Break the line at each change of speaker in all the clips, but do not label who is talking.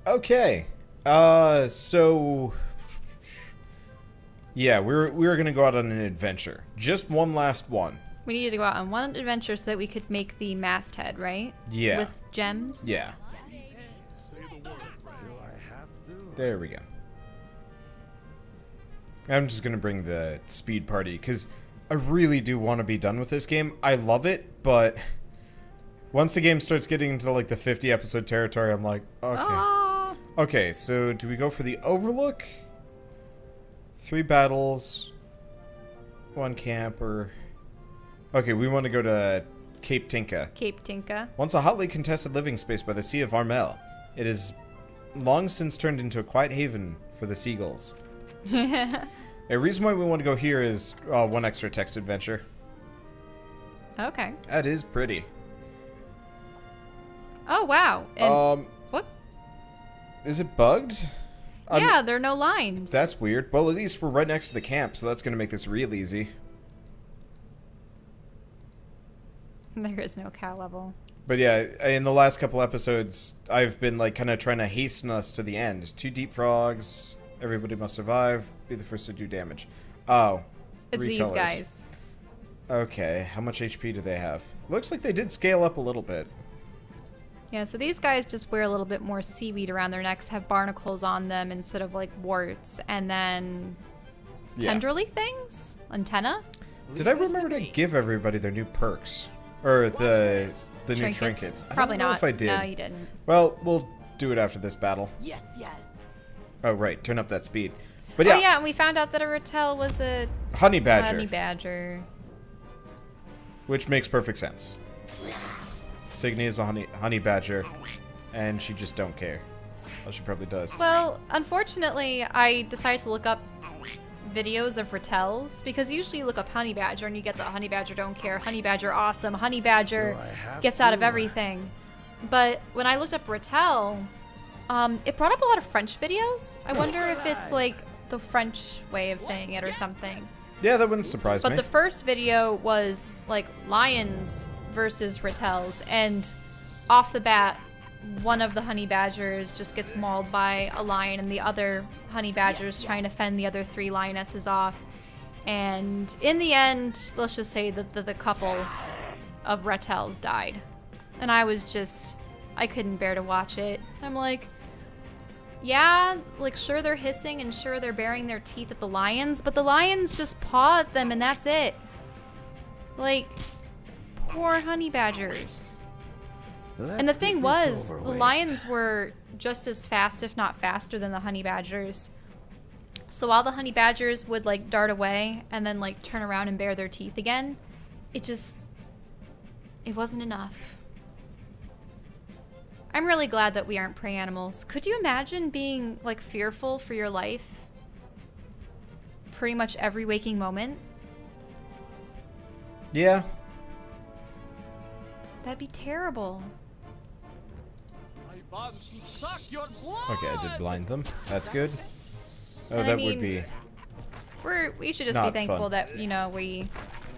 Okay. So yeah, we're gonna go out on an adventure. Just one last one.
We needed to go out on one adventure so that we could make the masthead, right?
Yeah.
With gems?
Yeah. There we go. I'm just gonna bring the speed party because I really do want to be done with this game. I love it, but once the game starts getting into like the 50 episode territory, I'm like, okay.
Oh.
Okay, so do we go for the Overlook? 3 battles, 1 camp, or... Okay, we want to go to Cape Tinka.
Cape Tinka.
Once a hotly contested living space by the Sea of Armel, it is long since turned into a quiet haven for the seagulls. A reason why we want to go here is 1 extra text adventure.
Okay.
That is pretty.
Oh, wow. And what?
Is it bugged?
Yeah, there are no lines.
That's weird. Well, at least we're right next to the camp, so that's going to make this real easy.
There is no cow level.
But yeah, in the last couple episodes, I've been like kind of trying to hasten us to the end. 2 deep frogs. Everybody must survive. Be the first to do damage. Oh.
It's these
colors.
guys.
Okay. How much HP do they have? Looks like they did scale up a little bit.
Yeah, so these guys just wear a little bit more seaweed around their necks, have barnacles on them instead of like warts, and then tendrily things? Antenna?
Did I remember to give everybody their new perks? Or the new trinkets?
Probably
I don't know
not.
if I did.
No, you didn't.
Well, we'll do it after this battle.
Yes.
Oh, right. Turn up that speed. But yeah.
Oh, yeah, and we found out that a Rattel was a
honey badger.
Honey badger.
Which makes perfect sense. Signy is a honey badger, and she just don't care. Well, she probably does.
Well, unfortunately, I decided to look up videos of Rattels, because usually you look up honey badger and you get the honey badger don't care, honey badger awesome, honey badger gets out of everything. But when I looked up Rattel, it brought up a lot of French videos. I wonder if it's like the French way of saying it or something.
Yeah, that wouldn't surprise me.
But the first video was like lions versus Rattels, and off the bat, one of the honey badgers just gets mauled by a lion, and the other honey badgers trying to fend the other 3 lionesses off. And in the end, let's just say that the couple of Rattels died. And I couldn't bear to watch it. I'm like, yeah, like sure they're hissing and sure they're baring their teeth at the lions, but the lions just paw at them and that's it. Like, poor honey badgers. And the thing was, the lions were just as fast, if not faster, than the honey badgers. So while the honey badgers would like dart away and then like turn around and bare their teeth again, it wasn't enough. I'm really glad that we aren't prey animals. Could you imagine being like fearful for your life pretty much every waking moment?
Yeah.
That'd be terrible.
Okay, I did blind them. That's good. Oh,
And
that
I mean,
would be...
We should just
not
be thankful
fun.
that, you know, we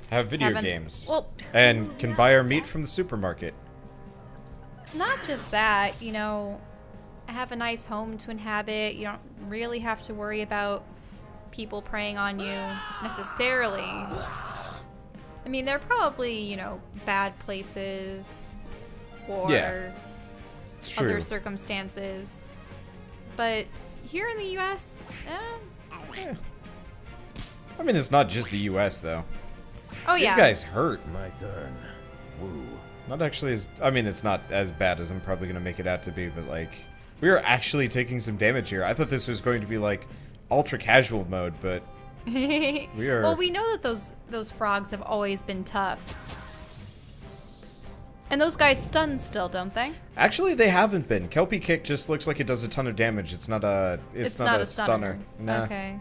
Have video
haven't-
games.
Well,
and can buy our meat from the supermarket.
not just that, you know, have a nice home to inhabit. You don't really have to worry about people preying on you necessarily. I mean, there are probably, you know, bad places or
It's true.
other circumstances. But here in the U.S.,
Yeah. I mean, it's not just the U.S. though.
oh yeah.
These guys hurt.
My turn. Woo.
Not actually as... I mean, it's not as bad as I'm probably going to make it out to be, but, like... We are actually taking some damage here. I thought this was going to be, like, ultra-casual mode, but... we are...
Well, we know that those frogs have always been tough. And those guys stun still, don't they?
Actually, they haven't been. Kelpie Kick just looks like it does a ton of damage. It's not a... It's not a stunner. Nah.
Okay.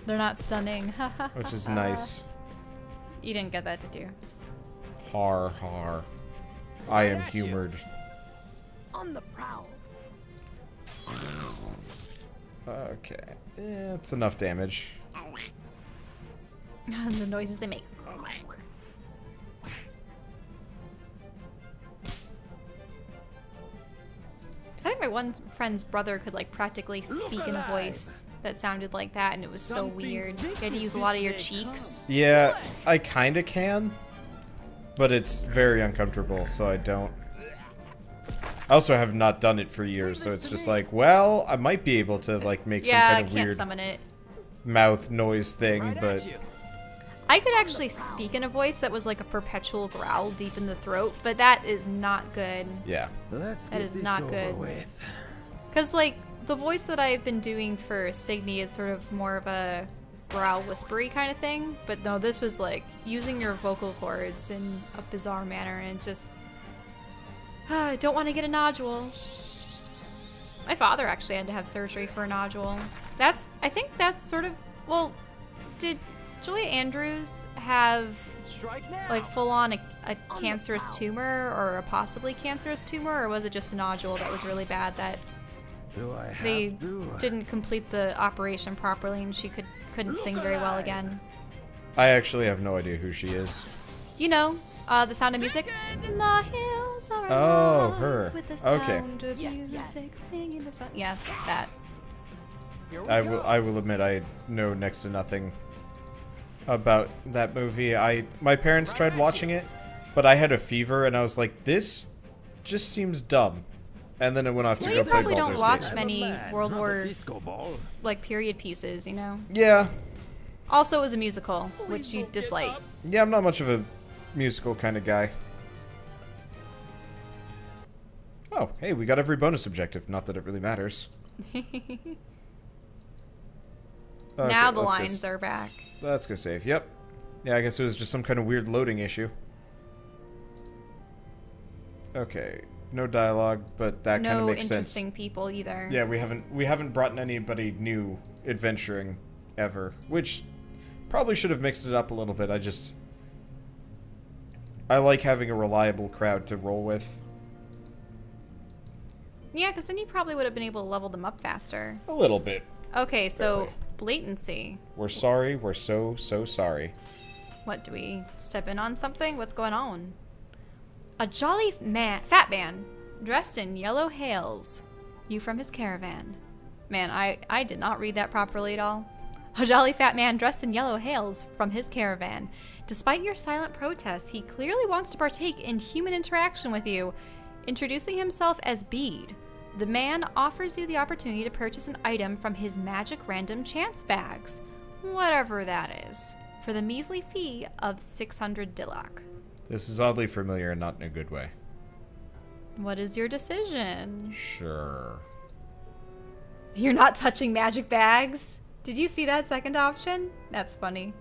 They're not stunning.
Which is nice.
You didn't get that, did you?
Har har. I am humored.
On the prowl.
Okay. Yeah, it's enough damage.
The noises they make. I think my one friend's brother could like practically speak in a voice that sounded like that, and it was so weird. You had to use a lot of your cheeks.
Yeah, I kind of can, but it's very uncomfortable, so I don't. I also have not done it for years, so it's just like, well, I might be able to like make some kind of
I can't
weird
summon it.
mouth noise thing, but
I could actually speak in a voice that was like a perpetual growl deep in the throat, but that is not good.
yeah.
Let's
That
get
is
this
not
over
good.
with.
Because, like, the voice that I've been doing for Signy is sort of more of a growl whispery kind of thing. But no, this was like using your vocal cords in a bizarre manner, and it just... I don't want to get a nodule. My father actually had to have surgery for a nodule. I think that's sort of... Well, did Julia Andrews have
Strike now.
like full-on a cancerous tumor, or a possibly cancerous tumor, or was it just a nodule that was really bad that
Do I have
they
to?
didn't complete the operation properly and she couldn't sing very well again?
I actually have no idea who she is.
You know, The Sound of Music. The hills are
Oh,
alive
her.
with the
Okay.
sound of
Yes,
music,
yes.
singing the song. Yeah, that.
Here we
I
go.
will admit I know next to nothing about that movie. My parents tried watching it, but I had a fever and I was like, this just seems dumb. And then it went off to
Well,
go
you
play
probably don't
Baldur's
watch
Gate.
many
I'm a man,
World
not a
War
disco ball.
like period pieces, you know.
Yeah.
Also, it was a musical, which you dislike.
Yeah, I'm not much of a musical kind of guy. Oh, hey, we got every bonus objective. Not that it really matters. Okay,
Now the
let's go
lines are back.
Let's go save. Yep. Yeah, I guess it was just some kind of weird loading issue. Okay. No dialogue, but that kind of
No
makes sense.
interesting people either.
Yeah, we haven't brought in anybody new adventuring ever, which probably should have mixed it up a little bit. I like having a reliable crowd to roll with.
Yeah, because then you probably would have been able to level them up faster.
A little bit.
Okay, so
Barely.
blatancy.
We're sorry. We're so sorry.
What, do we step in on something? What's going on? A jolly fat man dressed in yellow hails you from his caravan. Man, I did not read that properly at all. A jolly fat man dressed in yellow hails from his caravan. Despite your silent protests, he clearly wants to partake in human interaction with you. Introducing himself as Bede, the man offers you the opportunity to purchase an item from his magic random chance bags, whatever that is, for the measly fee of 600 Dilak.
This is oddly familiar and not in a good way.
What is your decision?
Sure.
You're not touching magic bags? Did you see that second option? That's funny.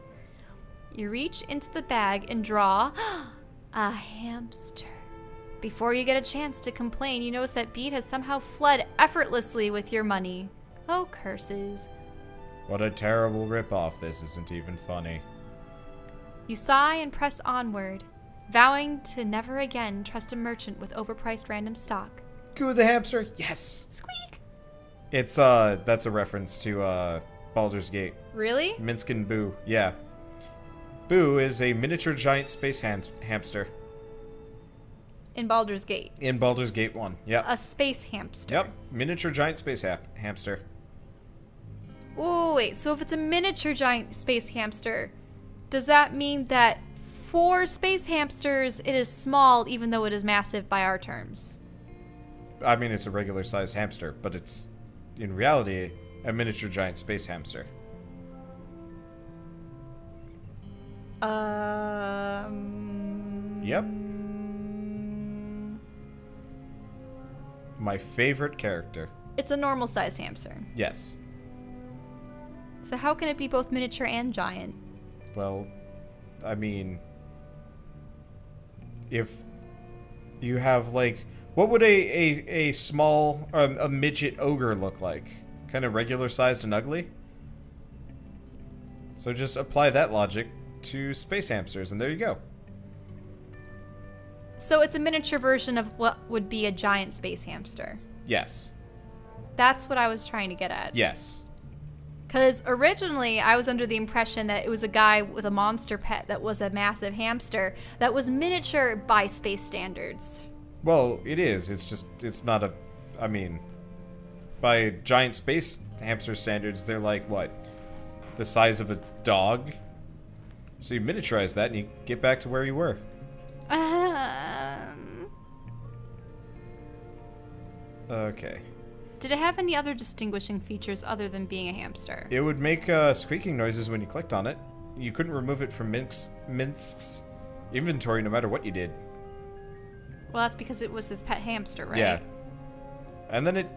You reach into the bag and draw a hamster. Before you get a chance to complain, you notice that Bede has somehow fled effortlessly with your money. Oh, curses.
What a terrible ripoff. This isn't even funny.
You sigh and press onward, vowing to never again trust a merchant with overpriced random stock.
Coo the hamster? Yes!
Squeak!
It's, that's a reference to, Baldur's Gate.
Really?
Minsk and Boo. Yeah. Boo is a miniature giant space hamster.
In Baldur's Gate.
In Baldur's Gate 1. Yep.
A space hamster.
Yep. Miniature giant space hamster.
Oh, wait. So if it's a miniature giant space hamster, does that mean that for space hamsters, it is small even though it is massive by our terms?
I mean, it's a regular sized hamster, but it's, in reality, a miniature giant space hamster. Yep. My favorite character.
It's a normal sized hamster.
Yes.
So how can it be both miniature and giant?
Well, I mean, if you have, like, what would a small, a midget ogre look like? Kind of regular sized and ugly? So just apply that logic to space hamsters, and there you go.
So it's a miniature version of what would be a giant space hamster.
Yes.
That's what I was trying to get at.
Yes.
Because originally I was under the impression that it was a guy with a monster pet that was a massive hamster that was miniature by space standards.
Well, it is. It's just, it's not a, I mean, by giant space hamster standards, they're like, what? The size of a dog? So you miniaturize that and you get back to where you were. Okay.
Did it have any other distinguishing features other than being a hamster?
It would make squeaking noises when you clicked on it. You couldn't remove it from Minsk's inventory no matter what you did.
Well, that's because it was his pet hamster, right?
Yeah. And then it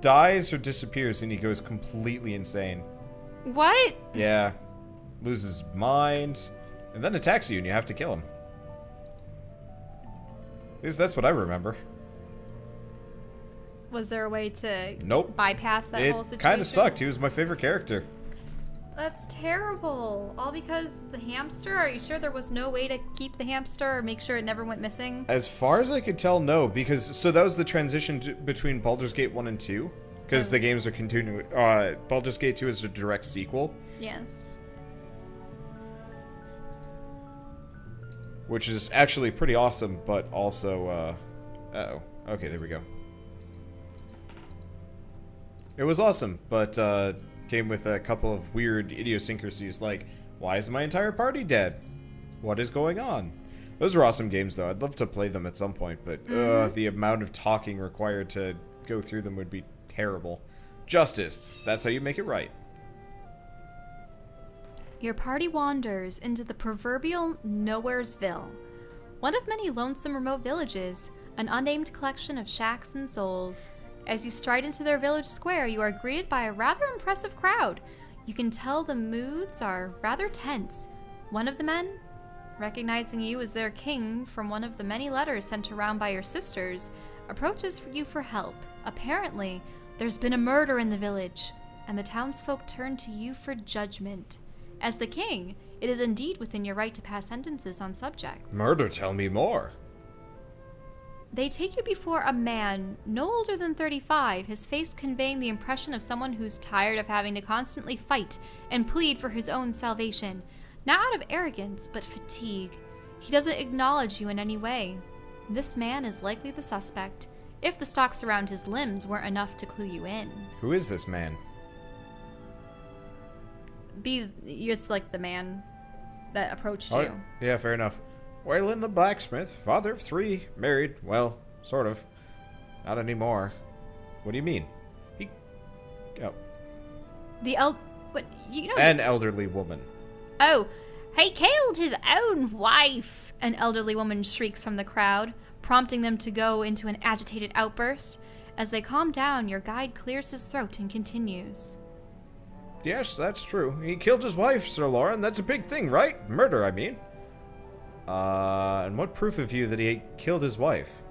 dies or disappears and he goes completely insane.
What?
Yeah. Loses mind. And then attacks you and you have to kill him. At least that's what I remember.
Was there a way to
Nope.
bypass that whole situation?
It kind of sucked. He was my favorite character.
That's terrible. All because the hamster? Are you sure there was no way to keep the hamster or make sure it never went missing?
As far as I could tell, no. Because, so that was the transition between Baldur's Gate 1 and 2. Because the games are continuing. Baldur's Gate 2 is a direct sequel.
Yes.
Which is actually pretty awesome, but also, uh-oh. Okay, there we go. It was awesome, but, came with a couple of weird idiosyncrasies, like, why is my entire party dead? What is going on? Those were awesome games, though. I'd love to play them at some point, but, the amount of talking required to go through them would be terrible. Justice. That's how you make it right.
Your party wanders into the proverbial Nowheresville, one of many lonesome remote villages, an unnamed collection of shacks and souls. As you stride into their village square, you are greeted by a rather impressive crowd. You can tell the moods are rather tense. One of the men, recognizing you as their king from one of the many letters sent around by your sisters, approaches you for help. Apparently, there's been a murder in the village, and the townsfolk turn to you for judgment. As the king, it is indeed within your right to pass sentences on subjects.
Murder, tell me more.
They take you before a man no older than 35, his face conveying the impression of someone who's tired of having to constantly fight and plead for his own salvation. Not out of arrogance, but fatigue. He doesn't acknowledge you in any way. This man is likely the suspect, if the stalks around his limbs weren't enough to clue you in.
Who is this man?
It's like the man that approached you.
Yeah, fair enough. Wayland the blacksmith, father of 3, married, well, sort of. Not anymore. What do you mean?
But you know.
An elderly woman.
Oh, he killed his own wife! An elderly woman shrieks from the crowd, prompting them to go into an agitated outburst. As they calm down, your guide clears his throat and continues.
Yes, that's true. He killed his wife, Sir Lauren. That's a big thing, right? Murder, I mean. And what proof have you that he killed his wife?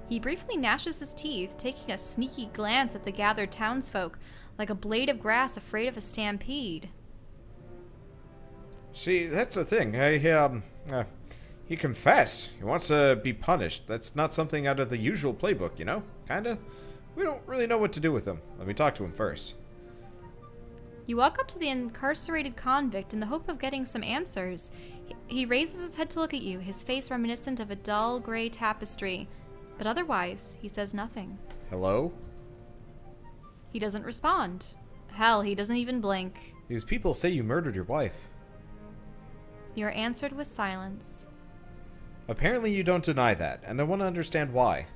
He briefly gnashes his teeth, taking a sneaky glance at the gathered townsfolk, like a blade of grass afraid of a stampede.
See, that's the thing. He confessed. He wants to be punished. That's not something out of the usual playbook, you know? Kinda. We don't really know what to do with him. Let me talk to him first.
You walk up to the incarcerated convict in the hope of getting some answers. He raises his head to look at you, his face reminiscent of a dull gray tapestry. But otherwise, he says nothing.
Hello?
He doesn't respond. Hell, he doesn't even blink.
These people say you murdered your wife.
You are answered with silence.
Apparently you don't deny that, and I want to understand why.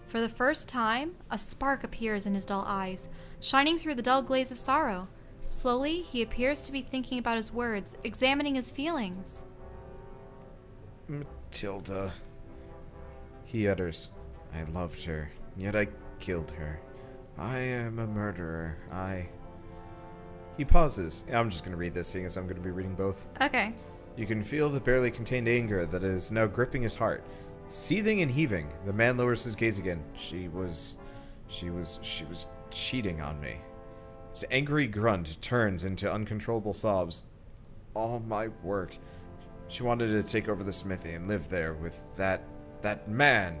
For the first time, a spark appears in his dull eyes, shining through the dull glaze of sorrow. Slowly, he appears to be thinking about his words, examining his feelings.
Matilda. He utters, I loved her, yet I killed her. I am a murderer. He pauses. I'm just going to read this, seeing as I'm going to be reading both.
Okay.
You can feel the barely contained anger that is now gripping his heart. Seething and heaving, the man lowers his gaze again. She was cheating on me. His angry grunt turns into uncontrollable sobs. All my work. She wanted to take over the smithy and live there with that man.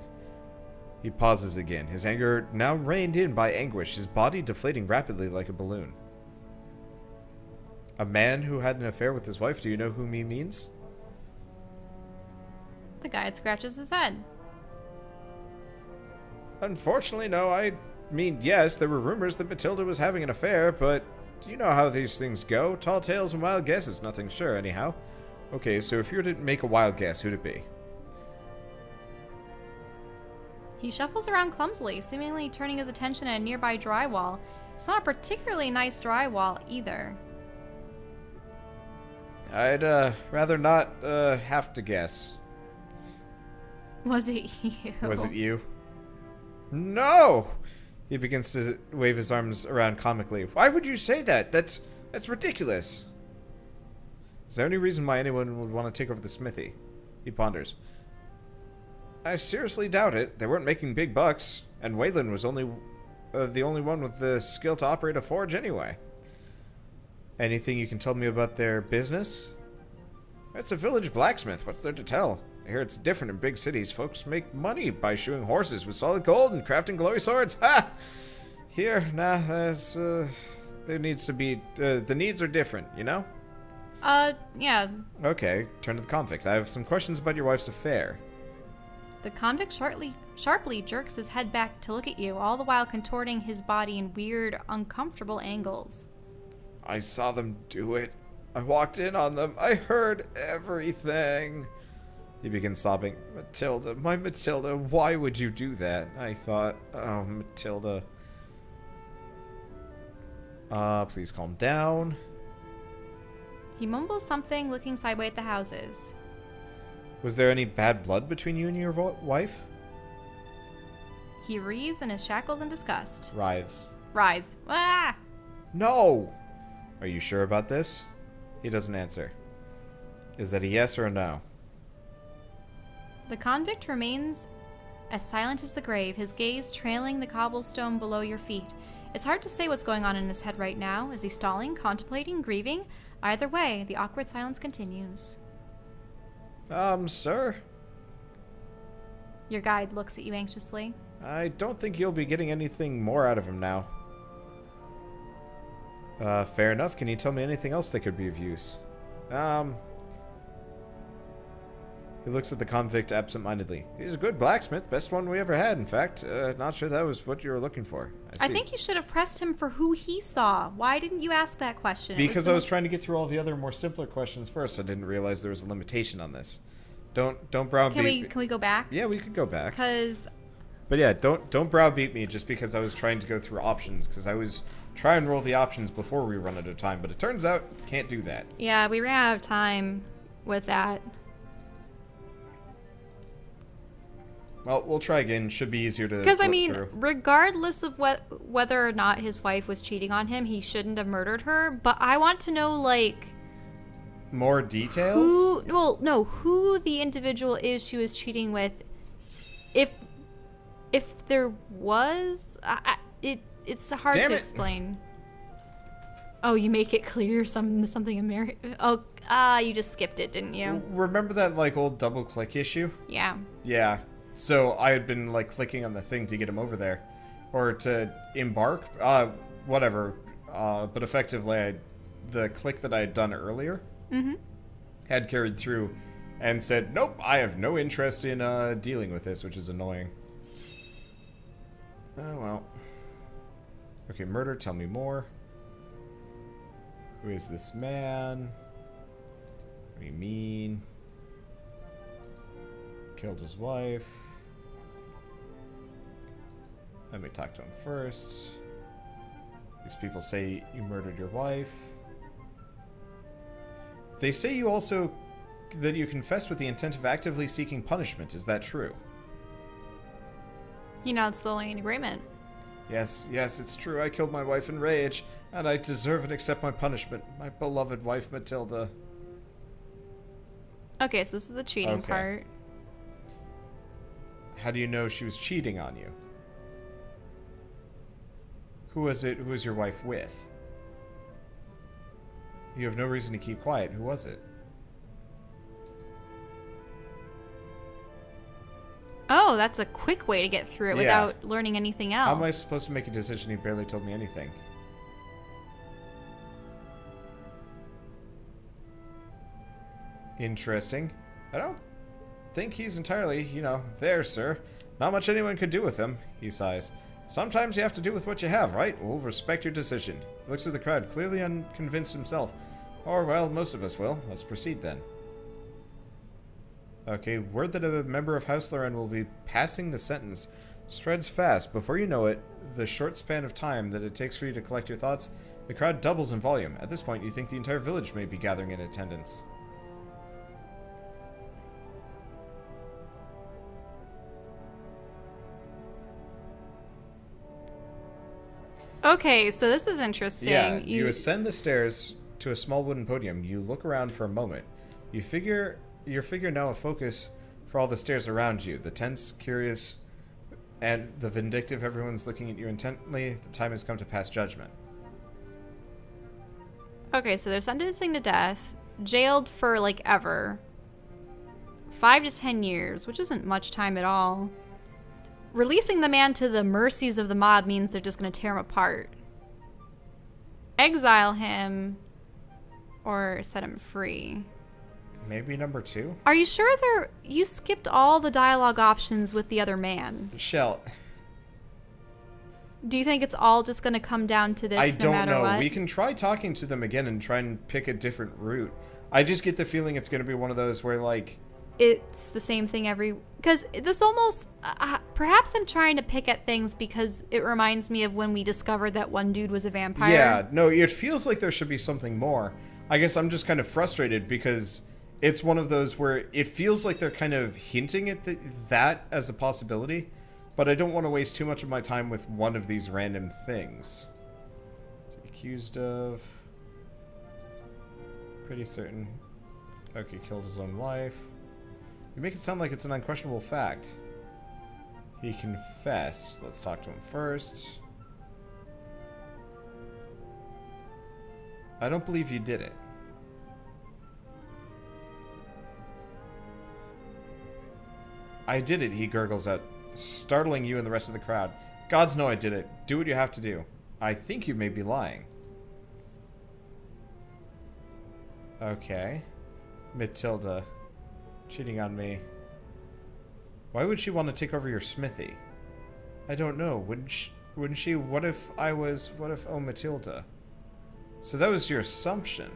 He pauses again, his anger now reined in by anguish, his body deflating rapidly like a balloon. A man who had an affair with his wife, do you know whom he means?
The guide scratches his head.
Unfortunately, no, I mean, yes, there were rumors that Matilda was having an affair, but you know how these things go. Tall tales and wild guesses, nothing sure, anyhow. Okay, so if you were to make a wild guess, who'd it be?
He shuffles around clumsily, seemingly turning his attention at a nearby drywall. It's not a particularly nice drywall, either.
I'd, rather not, have to guess.
Was it you?
Was it you? No! He begins to wave his arms around comically. Why would you say that? That's ridiculous. Is there any reason why anyone would want to take over the smithy? He ponders. I seriously doubt it. They weren't making big bucks, and Wayland was only the only one with the skill to operate a forge anyway. Anything you can tell me about their business? It's a village blacksmith. What's there to tell? I hear it's different in big cities. Folks make money by shoeing horses with solid gold and crafting glowy swords. Ha! Here, nah, there needs to be, the needs are different, you know?
Yeah.
Okay, turn to the convict. I have some questions about your wife's affair.
The convict sharply jerks his head back to look at you, all the while contorting his body in weird, uncomfortable angles.
I saw them do it. I walked in on them. I heard everything. He begins sobbing. Matilda, my Matilda, why would you do that? I thought, oh, Matilda. Please calm down.
He mumbles something, looking sideways at the houses.
Was there any bad blood between you and your wife?
He writhes in his shackles in disgust.
Writhes.
Writhes. Ah!
No! Are you sure about this? He doesn't answer. Is that a yes or a no?
The convict remains as silent as the grave, his gaze trailing the cobblestone below your feet. It's hard to say what's going on in his head right now. Is he stalling, contemplating, grieving? Either way, the awkward silence continues.
Sir?
Your guide looks at you anxiously.
I don't think you'll be getting anything more out of him now. Fair enough. Can you tell me anything else that could be of use? He looks at the convict absent-mindedly. He's a good blacksmith, best one we ever had, in fact. Not sure that was what you were looking for.
I think you should have pressed him for who he saw. Why didn't you ask that question?
Because I was trying to get through all the other more simpler questions first. I didn't realize there was a limitation on this. Don't browbeat me.
Can we go back?
Yeah, we could go back.
But
yeah, don't browbeat me just because I was trying to go through options, because I was trying to roll the options before we run out of time, but it turns out can't do that.
Yeah, we ran out of time with that.
Well, we'll try again. Should be easier to
Because, I mean,
through.
regardless of whether or not his wife was cheating on him, he shouldn't have murdered her. But I want to know, like...
More details?
Who the individual is she was cheating with. If there was... it's hard to explain. Oh, you make it clear something American... Oh, you just skipped it, didn't you?
Remember that, like, old double-click issue?
Yeah.
Yeah. So I had been, like, clicking on the thing to get him over there. Or to embark. Whatever. But effectively, the click that I had done earlier had carried through and said, nope, I have no interest in dealing with this, which is annoying. Oh, well. Okay, murder, tell me more. Who is this man? What do you mean? Killed his wife. Let me talk to him first. These people say you murdered your wife. They say you also... that you confessed with the intent of actively seeking punishment. Is that true?
He nods slowly in agreement.
Yes, it's true. I killed my wife in rage, and I deserve and accept my punishment. My beloved wife, Matilda.
Okay, so this is the cheating part.
How do you know she was cheating on you? Who was it? Who was your wife with? You have no reason to keep quiet. Who was it?
Oh, that's a quick way to get through it without learning anything else.
How am I supposed to make a decision? He barely told me anything. Interesting. I don't think he's entirely, there, sir. Not much anyone could do with him, he sighs. Sometimes you have to do with what you have, right? We'll respect your decision. He looks at the crowd, clearly unconvinced himself. Or, well, most of us will. Let's proceed then. Okay, word that a member of House Loren will be passing the sentence spreads fast. Before you know it, the short span of time that it takes for you to collect your thoughts, the crowd doubles in volume. At this point, you think the entire village may be gathering in attendance.
Okay, so this is interesting.
Yeah, you ascend the stairs to a small wooden podium. You look around for a moment. Your figure now a focus for all the stares around you. The tense, curious, and the vindictive, everyone's looking at you intently. The time has come to pass judgment.
Okay, so they're sentencing to death, jailed for, like, ever. 5 to 10 years, which isn't much time at all. Releasing the man to the mercies of the mob means they're just going to tear him apart. Exile him, or set him free.
Maybe number 2?
Are you sure you skipped all the dialogue options with the other man?
Shell.
Do you think it's all just going to come down to this
I
no
don't
matter
know.
what?
We can try talking to them again and try and pick a different route. I just get the feeling it's going to be one of those where, like...
It's the same thing because this almost... perhaps I'm trying to pick at things because it reminds me of when we discovered that one dude was a vampire.
Yeah, no, it feels like there should be something more. I guess I'm just kind of frustrated because it's one of those where it feels like they're kind of hinting at that as a possibility, but I don't want to waste too much of my time with one of these random things. Is he accused of... Pretty certain. Okay, killed his own wife. You make it sound like it's an unquestionable fact. He confessed. Let's talk to him first. I don't believe you did it. I did it, he gurgles out, startling you and the rest of the crowd. Gods know I did it. Do what you have to do. I think you may be lying. Okay. Matilda. Cheating on me. Why would she want to take over your smithy? I don't know. Wouldn't she? What if oh, Matilda? So that was your assumption.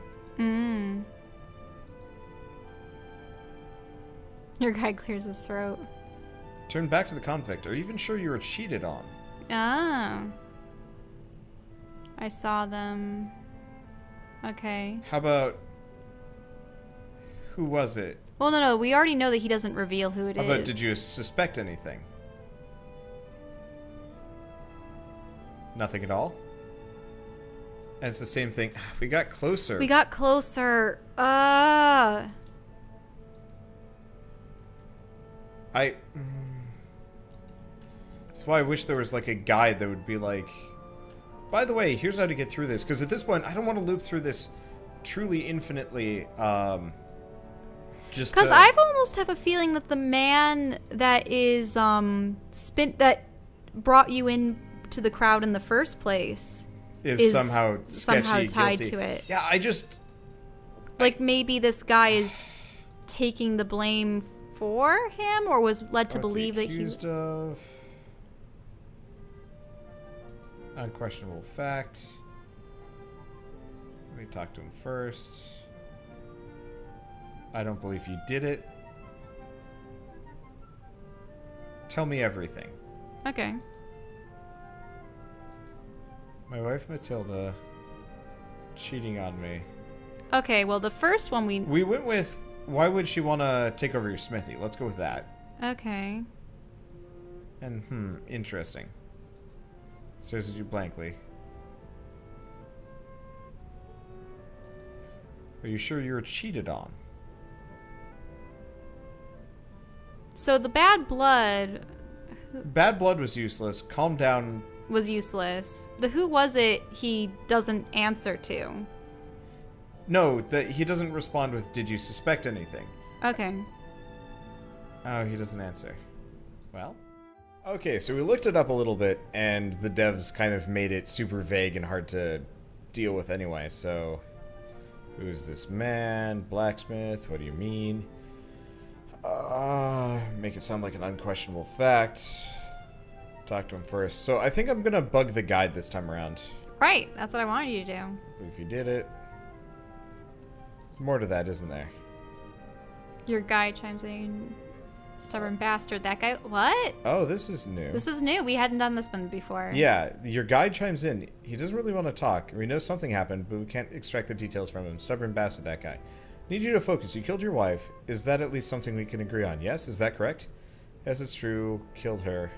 Your guy clears his throat.
Turn back to the convict. Are you even sure you were cheated on?
Ah. I saw them. Okay.
How about... Who was it?
Well, no, we already know that he doesn't reveal who it is.
How about, did you suspect anything? Nothing at all? And it's the same thing. We got closer.
We got closer.
That's why I wish there was like a guide that would be like, by the way, here's how to get through this. Because at this point, I don't want to loop through this truly infinitely. Just
because I've almost have a feeling that the man that is that brought you in to the crowd in the first place
is somehow sketchy,
tied
guilty.
to it.
Yeah,
like maybe this guy is taking the blame for him, or was led to believe that he
accused of unquestionable fact. Let me talk to him first. I don't believe you did it. Tell me everything.
Okay.
My wife Matilda cheating on me.
Okay, well the first one we
went with, why would she want to take over your smithy? Let's go with that.
Okay.
And interesting. Stares at you blankly. Are you sure you were cheated on?
So the bad blood...
Bad blood was useless. Calm down.
Was useless. The who was it he doesn't answer to.
No, he doesn't respond with, did you suspect anything?
Okay.
Oh, he doesn't answer. Well. Okay, so we looked it up a little bit, and the devs kind of made it super vague and hard to deal with anyway, so... Who's this man? Blacksmith? What do you mean? Make it sound like an unquestionable fact. talk to him first. So I think I'm gonna bug the guide this time around.
Right, that's what I wanted you to do.
If you did it. There's more to that, isn't there?
Your guy chimes in. Stubborn bastard, that guy. What?
Oh, this is new.
This is new. We hadn't done this one before.
Yeah, your guide chimes in. He doesn't really want to talk. We know something happened, but we can't extract the details from him. Stubborn bastard, that guy. Need you to focus. You killed your wife. Is that at least something we can agree on? Yes? Is that correct? Yes, it's true. Killed her.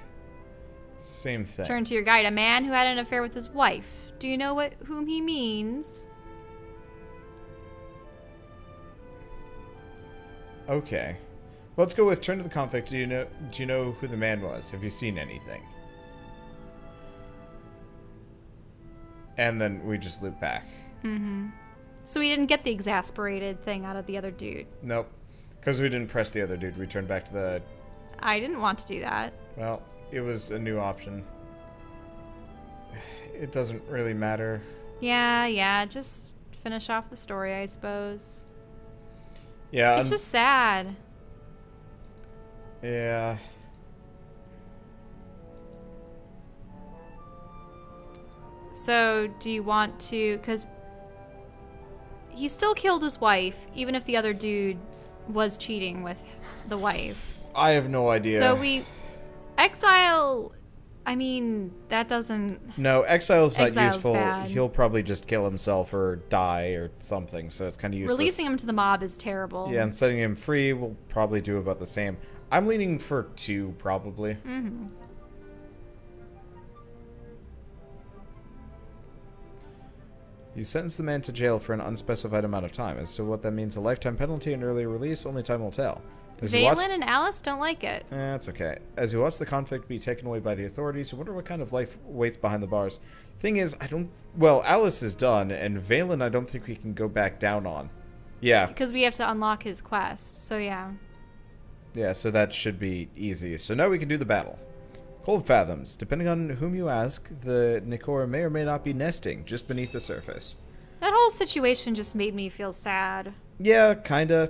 Same thing.
Turn to your guide. A man who had an affair with his wife. Do you know whom he means?
Okay. Let's go with turn to the conflict. Do you know who the man was? Have you seen anything? And then we just loop back.
Mm-hmm. So we didn't get the exasperated thing out of the other dude.
Nope. Because we didn't press the other dude. We turned back to the...
I didn't want to do that.
Well, it was a new option. It doesn't really matter.
Yeah. Just finish off the story, I suppose.
Yeah.
It's just sad.
Yeah.
So, do you want to... Because he still killed his wife, even if the other dude was cheating with the wife.
I have no idea.
So we... Exile... I mean, that doesn't...
No, exile's not
Exile's
useful.
bad.
He'll probably just kill himself or die or something, so it's kind of useless.
Releasing him to the mob is terrible.
Yeah, and setting him free will probably do about the same. I'm leaning for 2, probably.
Mm-hmm.
You sentence the man to jail for an unspecified amount of time. As to what that means, a lifetime penalty and early release, only time will tell.
Valen and Alice don't like it.
That's okay. As you watch the conflict be taken away by the authorities, you wonder what kind of life waits behind the bars. Thing is, well, Alice is done, and Valen I don't think we can go back down on. Yeah.
Because we have to unlock his quest, so yeah.
Yeah, so that should be easy. So now we can do the battle. Cold Fathoms. Depending on whom you ask, the Nikora may or may not be nesting just beneath the surface.
That whole situation just made me feel sad.
Yeah, kinda.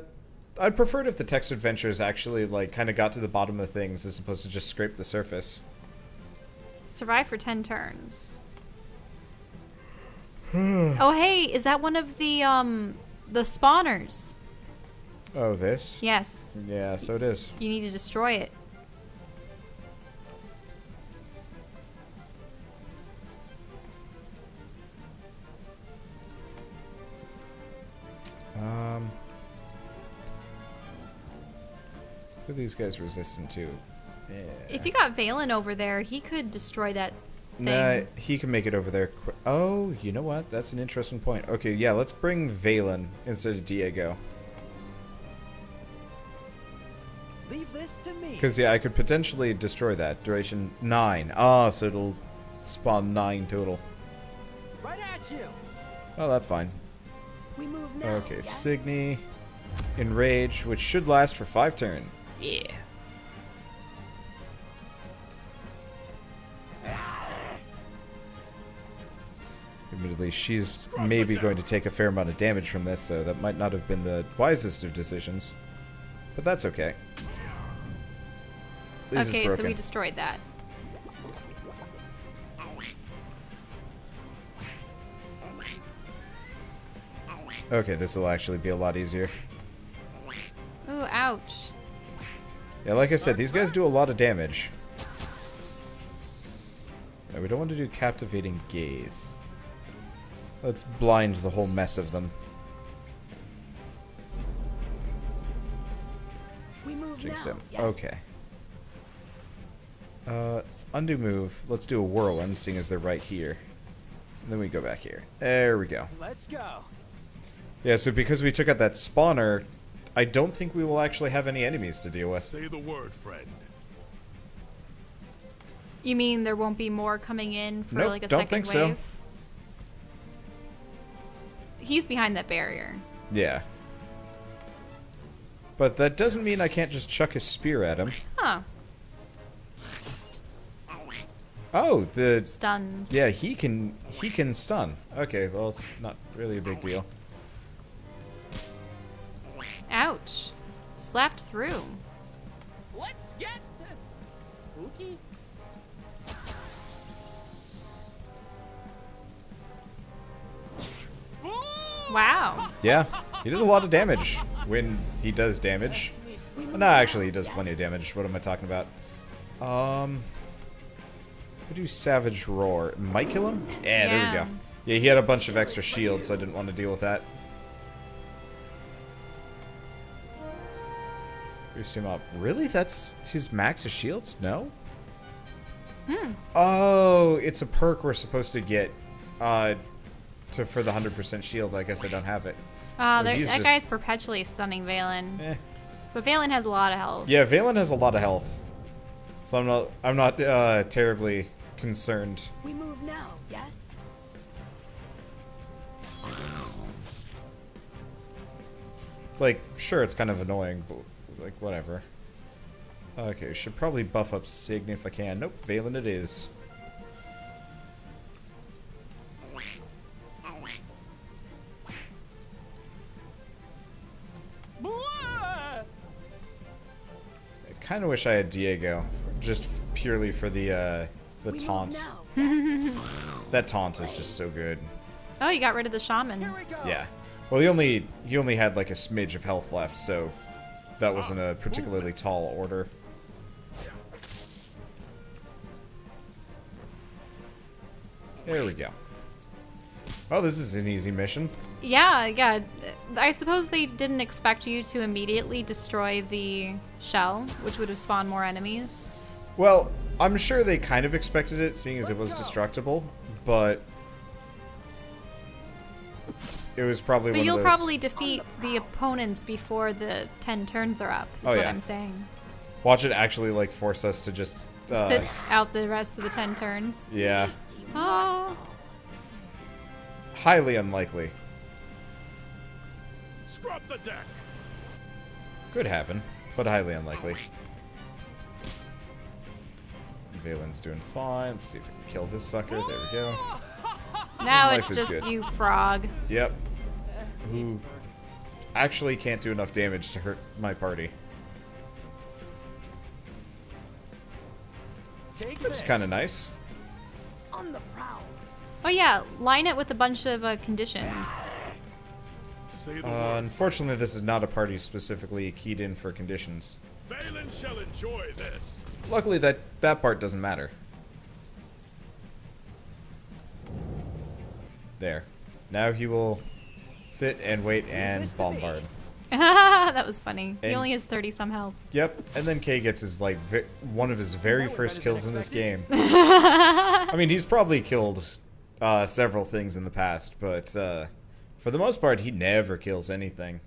I'd prefer it if the text adventures actually, like, kind of got to the bottom of things as opposed to just scrape the surface.
Survive for 10 turns. Oh, hey, is that one of the spawners?
Oh, this?
Yes.
Yeah, so it is.
You need to destroy it.
Who are these guys resistant to? Yeah.
If you got Valen over there, he could destroy that thing.
Nah, he can make it over there. Oh, you know what? That's an interesting point. Okay, yeah, let's bring Valen instead of Diego.
Leave this to me.
Because, yeah, I could potentially destroy that. Duration 9. Ah, so it'll spawn 9 total.
Right at you.
Oh, that's fine.
We move now.
Okay,
yes?
Signy. Enrage, which should last for 5 turns.
Yeah.
Admittedly, she's maybe going to take a fair amount of damage from this, so that might not have been the wisest of decisions. But that's okay. This is
Okay, so we
broken.
destroyed that.
Okay, this will actually be a lot easier.
Ooh, ouch.
Yeah, like I said, these guys do a lot of damage. No, we don't want to do captivating gaze. Let's blind the whole mess of them.
We move
Jinxed
now.
him.
Yes.
Okay. Let's undo move. Let's do a whirlwind, seeing as they're right here. And then we go back here. There we go.
Let's go.
Yeah, so because we took out that spawner, I don't think we will actually have any enemies to deal with.
Say the word, friend.
You mean there won't be more coming in for
Nope,
like a
don't
second
think so.
wave? He's behind that barrier.
Yeah. But that doesn't mean I can't just chuck a spear at him.
Huh.
Oh, the...
Stuns.
Yeah, he can stun. Okay, well, it's not really a big deal.
Ouch. Slapped through.
Let's get spooky.
Wow.
Yeah, he does a lot of damage when he does damage. No, actually, he does plenty of damage. What am I talking about? We do Savage Roar. Might kill him? Yeah, there we go. Yeah, he had a bunch of extra shields, so I didn't want to deal with that. Boost him up. Really? That's his max of shields? No? Oh, it's a perk we're supposed to get for the 100% shield. I guess I don't have it.
That guy's perpetually stunning Valen.
Eh.
But Valen has a lot of health.
Yeah, Valen has a lot of health. So I'm not terribly concerned.
We move now, yes?
It's like, sure, it's kind of annoying, but like, whatever. Okay, should probably buff up Signy if I can. Nope, Valen it is. I kind of wish I had Diego, just purely for the taunt. That taunt is just so good.
Oh, you got rid of the shaman.
Yeah. Well, he only had like a smidge of health left, so that wasn't a particularly tall order. There we go. Oh, this is an easy mission.
Yeah. I suppose they didn't expect you to immediately destroy the shell, which would have spawned more enemies.
Well, I'm sure they kind of expected it, seeing as it was destructible, but it was probably one of those...
But you'll probably defeat the opponents before the 10 turns are up, is what I'm saying.
Watch it actually, like, force us to just...
sit out the rest of the 10 turns.
Yeah.
Oh.
Highly unlikely.
Scrub the deck.
Could happen, but highly unlikely. Valen's doing fine. Let's see if we can kill this sucker. There we go.
Now
Life
it's
is
just
good.
you, frog.
Yep. Who actually can't do enough damage to hurt my party. Which is kind of nice.
On the prowl.
Oh yeah, line it with a bunch of conditions.
Say the word.
Unfortunately, this is not a party specifically keyed in for conditions.
Valen shall enjoy this.
Luckily, that part doesn't matter. There. Now he will sit and wait and bombard.
That was funny. He
And-
only has 30 some health.
Yep, and then Kay gets his like one of his very first kills in this game. I mean, he's probably killed several things in the past, but for the most part, he never kills anything.